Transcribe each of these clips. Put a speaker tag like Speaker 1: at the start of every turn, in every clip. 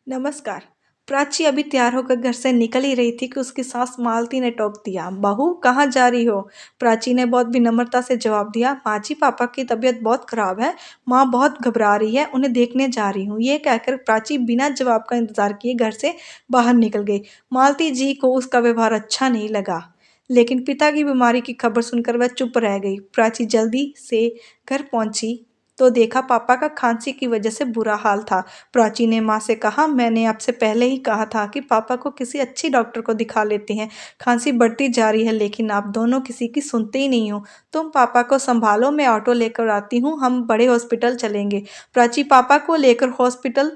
Speaker 1: नमस्कार। प्राची अभी तैयार होकर घर से निकल ही रही थी कि उसकी सास मालती ने टोक दिया। बहू, कहाँ जा रही हो? प्राची ने बहुत विनम्रता से जवाब दिया, माँ जी, पापा की तबीयत बहुत खराब है। माँ बहुत घबरा रही है, उन्हें देखने जा रही हूँ। ये कहकर प्राची बिना जवाब का इंतजार किए घर से बाहर निकल गई। मालती जी को उसका व्यवहार अच्छा नहीं लगा, लेकिन पिता की बीमारी की खबर सुनकर वह चुप रह गई। प्राची जल्दी से घर पहुंची तो देखा पापा का खांसी की वजह से बुरा हाल था। प्राची ने माँ से कहा, मैंने आपसे पहले ही कहा था कि पापा को किसी अच्छी डॉक्टर को दिखा लेते हैं। खांसी बढ़ती जा रही है, लेकिन आप दोनों किसी की सुनते ही नहीं हो। तुम पापा को संभालो, मैं ऑटो लेकर आती हूँ, हम बड़े हॉस्पिटल चलेंगे। प्राची पापा को लेकर हॉस्पिटल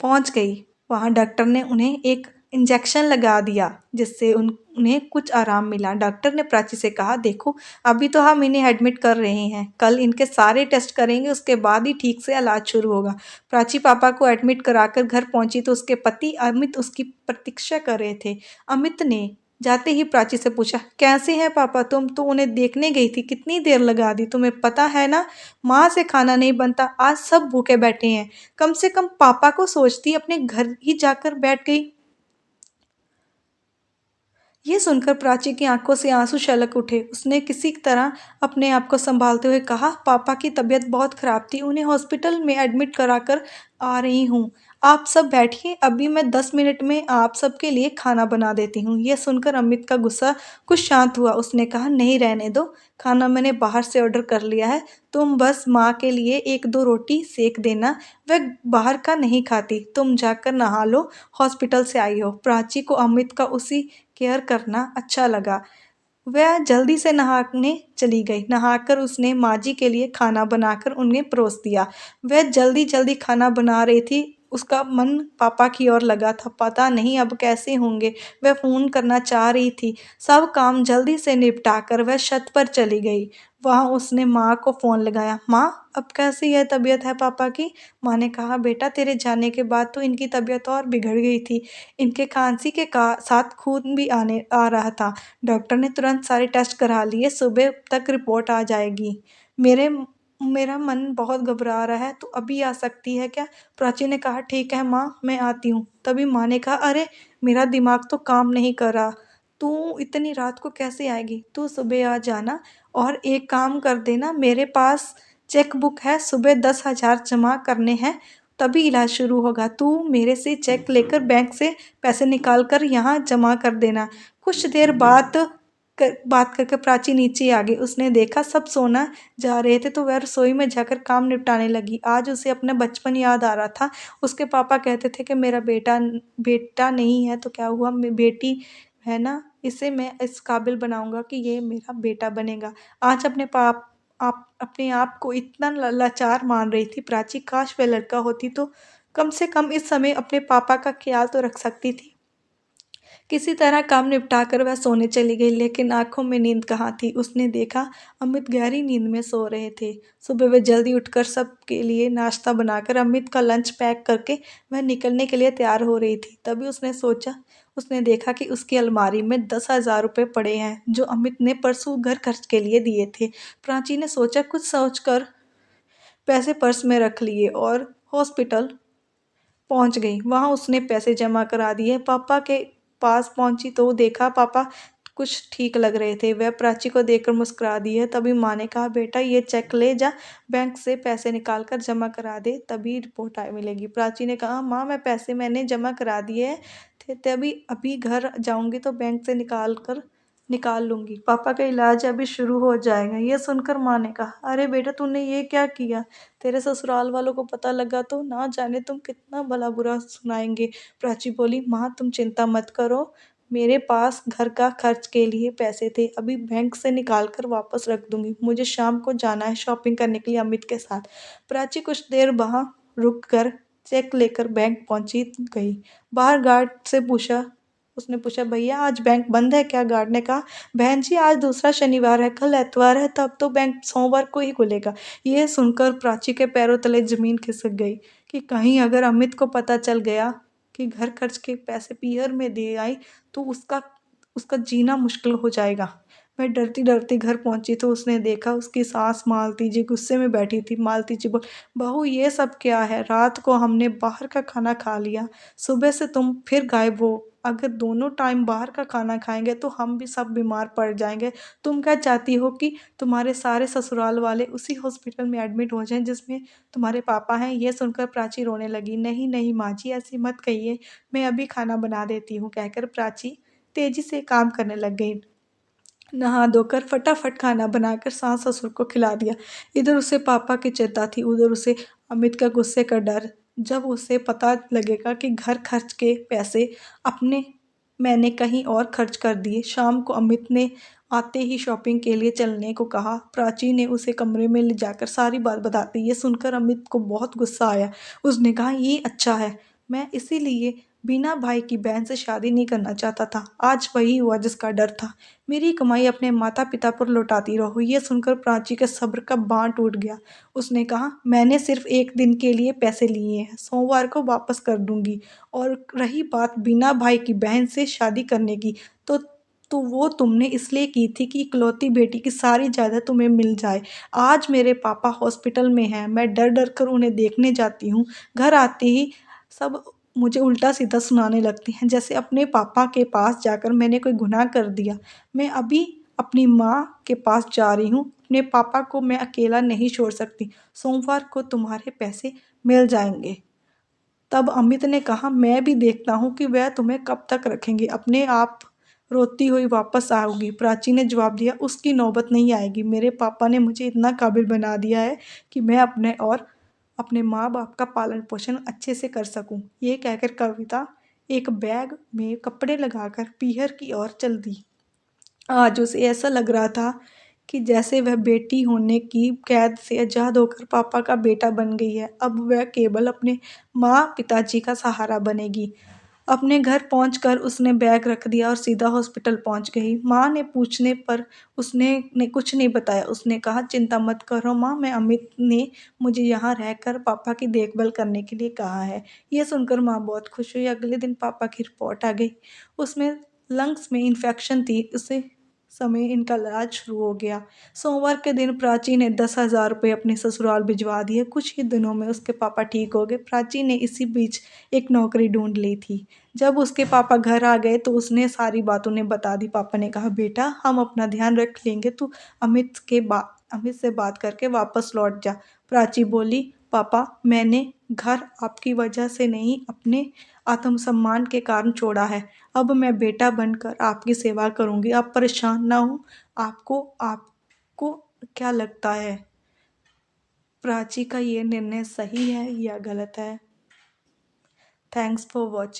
Speaker 1: पहुंच गई। वहां डॉक्टर ने उन्हें एक इंजेक्शन लगा दिया, जिससे उन्हें कुछ आराम मिला। डॉक्टर ने प्राची से कहा, देखो, अभी तो हम इन्हें एडमिट कर रहे हैं, कल इनके सारे टेस्ट करेंगे, उसके बाद ही ठीक से इलाज शुरू होगा। प्राची पापा को एडमिट कराकर घर पहुंची तो उसके पति अमित उसकी प्रतीक्षा कर रहे थे। अमित ने जाते ही प्राची से पूछा, कैसे हैं पापा? तुम तो उन्हें देखने गई थी, कितनी देर लगा दी? तुम्हें पता है ना, माँ से खाना नहीं बनता, आज सब भूखे बैठे हैं। कम से कम पापा को सोचती, अपने घर ही जाकर बैठ गई। ये सुनकर प्राची की आंखों से आंसू छलक उठे। उसने किसी तरह अपने आप को संभालते हुए कहा, पापा की तबीयत बहुत खराब थी, उन्हें हॉस्पिटल में एडमिट कराकर आ रही हूँ। आप सब बैठिए, अभी मैं 10 मिनट में आप सबके लिए खाना बना देती हूँ। यह सुनकर अमित का गुस्सा कुछ शांत हुआ। उसने कहा, नहीं, रहने दो, खाना मैंने बाहर से ऑर्डर कर लिया है। तुम बस माँ के लिए एक दो रोटी सेक देना, वह बाहर का नहीं खाती। तुम जाकर नहा लो, हॉस्पिटल से आई हो। प्राची को अमित का उसी केयर करना अच्छा लगा। वह जल्दी से नहाने चली गई। नहाकर उसने माँ जी के लिए खाना बनाकर उन्हें परोस दिया। वह जल्दी जल्दी खाना बना रही थी, उसका मन पापा की ओर लगा था। पता नहीं अब कैसे होंगे, वह फ़ोन करना चाह रही थी। सब काम जल्दी से निपटाकर वह छत पर चली गई। वहाँ उसने माँ को फ़ोन लगाया। माँ, अब कैसी है तबीयत है पापा की? माँ ने कहा, बेटा, तेरे जाने के बाद तो इनकी तबीयत और बिगड़ गई थी। इनके खांसी के साथ खून भी आने आ रहा था। डॉक्टर ने तुरंत सारे टेस्ट करा लिए, सुबह तक रिपोर्ट आ जाएगी। मेरे मेरा मन बहुत घबरा रहा है, तो अभी आ सकती है क्या? प्राची ने कहा, ठीक है माँ, मैं आती हूँ। तभी माँ ने कहा, अरे, मेरा दिमाग तो काम नहीं कर रहा। तू इतनी रात को कैसे आएगी? तू सुबह आ जाना, और एक काम कर देना, मेरे पास चेक बुक है, सुबह 10,000 जमा करने हैं, तभी इलाज शुरू होगा। तू मेरे से चेक लेकर बैंक से पैसे निकाल कर यहाँ जमा कर देना। कुछ देर बात करके प्राची नीचे आ गई। उसने देखा सब सोना जा रहे थे, तो वह रसोई में जाकर काम निपटाने लगी। आज उसे अपना बचपन याद आ रहा था। उसके पापा कहते थे कि मेरा बेटा बेटा नहीं है तो क्या हुआ, बेटी है ना, इसे मैं इस काबिल बनाऊंगा कि ये मेरा बेटा बनेगा। आज आप अपने आप को इतना लाचार मान रही थी प्राची। काश वह लड़का होती तो कम से कम इस समय अपने पापा का ख्याल तो रख सकती थी। किसी तरह काम निपटाकर वह सोने चली गई, लेकिन आंखों में नींद कहाँ थी। उसने देखा अमित गहरी नींद में सो रहे थे। सुबह वे जल्दी उठकर सबके लिए नाश्ता बनाकर अमित का लंच पैक करके वह निकलने के लिए तैयार हो रही थी। तभी उसने देखा कि उसकी अलमारी में 10,000 रुपये पड़े हैं, जो अमित ने परसों घर खर्च के लिए दिए थे। प्राची ने सोचा, कुछ सोचकर पैसे पर्स में रख लिए और हॉस्पिटल पहुंच गई। वहां उसने पैसे जमा करा दिए। पापा के पास पहुंची तो देखा पापा कुछ ठीक लग रहे थे। वह प्राची को देखकर मुस्कुरा दिए। तभी माँ ने कहा, बेटा, ये चेक ले जा, बैंक से पैसे निकाल कर जमा करा दे, तभी रिपोर्ट मिलेगी। प्राची ने कहा, माँ, पैसे मैंने जमा करा दिए थे, तभी अभी घर जाऊंगी तो बैंक से निकाल लूंगी। पापा का इलाज अभी शुरू हो जाएगा। ये सुनकर माँ ने कहा, अरे बेटा, तूने ये क्या किया? तेरे ससुराल वालों को पता लगा तो ना जाने तुम कितना भला बुरा सुनाएंगे। प्राची बोली, माँ, तुम चिंता मत करो, मेरे पास घर का खर्च के लिए पैसे थे, अभी बैंक से निकाल कर वापस रख दूंगी। मुझे शाम को जाना है शॉपिंग करने के लिए अमित के साथ। प्राची कुछ देर वहां रुक कर चेक लेकर बैंक पहुंची गई। बाहर गार्ड से पूछा उसने पूछा, भैया, आज बैंक बंद है क्या? गार्ड ने कहा, बहन जी, आज दूसरा शनिवार है, कल एतवार है, तब तो बैंक सोमवार को ही खुलेगा। यह सुनकर प्राची के पैरों तले जमीन खिसक गई कि कहीं अगर अमित को पता चल गया कि घर खर्च के पैसे पीहर में दे आई तो उसका उसका जीना मुश्किल हो जाएगा। मैं डरती डरती घर पहुंची तो उसने देखा उसकी सास मालती जी गुस्से में बैठी थी। मालती जी बोल, बहू ये सब क्या है? रात को हमने बाहर का खाना खा लिया, सुबह से तुम फिर गायब हो। अगर दोनों टाइम बाहर का खाना खाएंगे तो हम भी सब बीमार पड़ जाएंगे। तुम क्या चाहती हो कि तुम्हारे सारे ससुराल वाले उसी हॉस्पिटल में एडमिट हो जाएं जिसमें तुम्हारे पापा हैं? ये सुनकर प्राची रोने लगी। नहीं नहीं माँ जी, ऐसी मत कहिए, मैं अभी खाना बना देती हूँ, कहकर प्राची तेजी से काम करने लग गई। नहा धोकर फटाफट खाना बनाकर सास ससुर को खिला दिया। इधर उसे पापा की चिंता थी, उधर उसे अमित का गुस्से का डर। जब उसे पता लगेगा कि घर खर्च के पैसे अपने मैंने कहीं और खर्च कर दिए। शाम को अमित ने आते ही शॉपिंग के लिए चलने को कहा। प्राची ने उसे कमरे में ले जाकर सारी बात बता दी। ये सुनकर अमित को बहुत गुस्सा आया। उसने कहा, ये अच्छा है, मैं इसीलिए बीना भाई की बहन से शादी नहीं करना चाहता था। आज वही हुआ जिसका डर था। मेरी कमाई अपने माता पिता पर लौटाती रहो। ये सुनकर प्राची के सब्र का बांध टूट गया। उसने कहा, मैंने सिर्फ एक दिन के लिए पैसे लिए हैं, सोमवार को वापस कर दूंगी। और रही बात बिना भाई की बहन से शादी करने की, तो वो तुमने इसलिए की थी कि इकलौती बेटी की सारी जायदाद तुम्हें मिल जाए। आज मेरे पापा हॉस्पिटल में हैं, मैं डर डर कर उन्हें देखने जाती हूँ। घर आते ही सब मुझे उल्टा सीधा सुनाने लगती हैं, जैसे अपने पापा के पास जाकर मैंने कोई गुनाह कर दिया। मैं अभी अपनी माँ के पास जा रही हूँ, अपने पापा को मैं अकेला नहीं छोड़ सकती। सोमवार को तुम्हारे पैसे मिल जाएंगे। तब अमित ने कहा, मैं भी देखता हूँ कि वह तुम्हें कब तक रखेंगे, अपने आप रोती हुई वापस आओगी। प्राची ने जवाब दिया, उसकी नौबत नहीं आएगी। मेरे पापा ने मुझे इतना काबिल बना दिया है कि मैं अपने और अपने माँ बाप का पालन पोषण अच्छे से कर सकूं। ये कहकर कविता एक बैग में कपड़े लगाकर पीहर की ओर चल दी। आज उसे ऐसा लग रहा था कि जैसे वह बेटी होने की कैद से आज़ाद होकर पापा का बेटा बन गई है। अब वह केवल अपने माँ पिताजी का सहारा बनेगी। अपने घर पहुंचकर उसने बैग रख दिया और सीधा हॉस्पिटल पहुंच गई। माँ ने पूछने पर उसने ने कुछ नहीं बताया। उसने कहा, चिंता मत करो माँ, मैं अमित ने मुझे यहाँ रहकर पापा की देखभाल करने के लिए कहा है। यह सुनकर माँ बहुत खुश हुई। अगले दिन पापा की रिपोर्ट आ गई। उसमें लंग्स में इन्फेक्शन थी। उसे समय इनका इलाज शुरू हो गया। सोमवार के दिन प्राची ने 10,000 रुपये अपने ससुराल भिजवा दिए। कुछ ही दिनों में उसके पापा ठीक हो गए। प्राची ने इसी बीच एक नौकरी ढूंढ ली थी। जब उसके पापा घर आ गए तो उसने सारी बात उन्हें बता दी। पापा ने कहा, बेटा हम अपना ध्यान रख लेंगे, तू अमित से बात करके वापस लौट जा। प्राची बोली, पापा मैंने घर आपकी वजह से नहीं, अपने आत्मसम्मान के कारण छोड़ा है। अब मैं बेटा बनकर आपकी सेवा करूंगी, आप परेशान ना हो। आपको आपको क्या लगता है, प्राची का ये निर्णय सही है या गलत है? Thanks for watching.